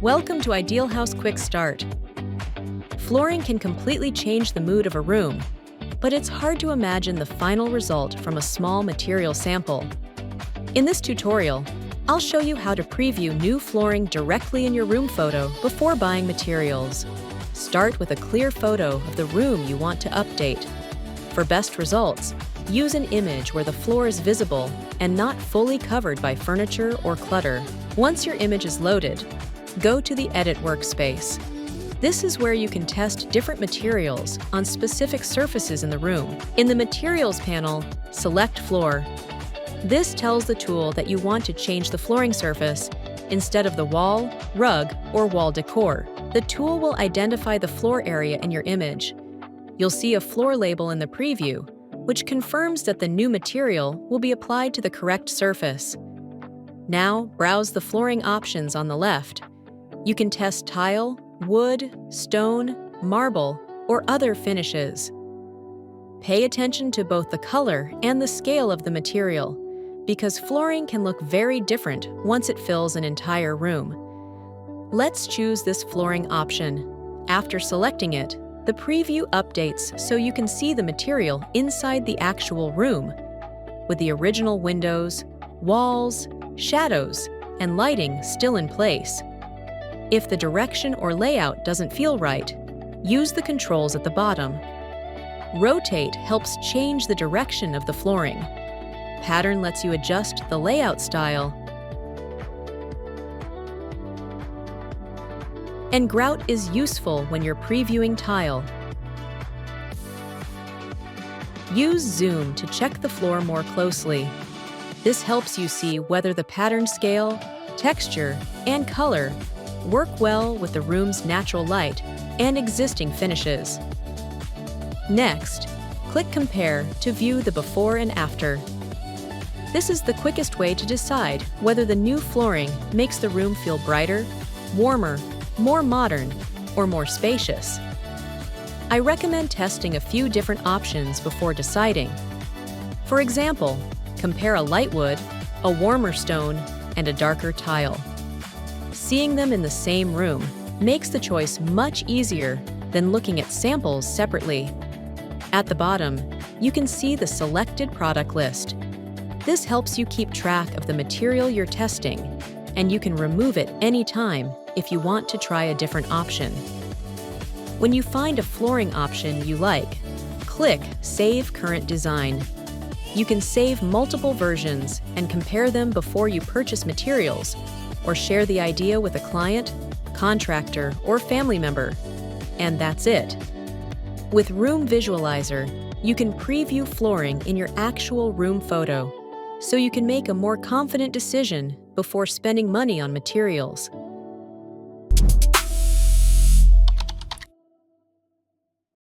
Welcome to Ideal House Quick Start. Flooring can completely change the mood of a room, but it's hard to imagine the final result from a small material sample. In this tutorial, I'll show you how to preview new flooring directly in your room photo before buying materials. Start with a clear photo of the room you want to update. For best results, use an image where the floor is visible and not fully covered by furniture or clutter. Once your image is loaded, go to the Edit workspace. This is where you can test different materials on specific surfaces in the room. In the Materials panel, select Floor. This tells the tool that you want to change the flooring surface instead of the wall, rug, or wall decor. The tool will identify the floor area in your image. You'll see a floor label in the preview, which confirms that the new material will be applied to the correct surface. Now, browse the flooring options on the left. You can test tile, wood, stone, marble, or other finishes. Pay attention to both the color and the scale of the material, because flooring can look very different once it fills an entire room. Let's choose this flooring option. After selecting it, the preview updates so you can see the material inside the actual room, with the original windows, walls, shadows, and lighting still in place. If the direction or layout doesn't feel right, use the controls at the bottom. Rotate helps change the direction of the flooring. Pattern lets you adjust the layout style. And grout is useful when you're previewing tile. Use Zoom to check the floor more closely. This helps you see whether the pattern scale, texture, and color work well with the room's natural light and existing finishes. Next, click Compare to view the before and after. This is the quickest way to decide whether the new flooring makes the room feel brighter, warmer, more modern, or more spacious. I recommend testing a few different options before deciding. For example, compare a light wood, a warmer stone, and a darker tile. Seeing them in the same room makes the choice much easier than looking at samples separately. At the bottom, you can see the selected product list. This helps you keep track of the material you're testing, and you can remove it anytime if you want to try a different option. When you find a flooring option you like, click Save Current Design. You can save multiple versions and compare them before you purchase materials, or share the idea with a client, contractor, or family member. And that's it. With Room Visualizer, you can preview flooring in your actual room photo, so you can make a more confident decision before spending money on materials.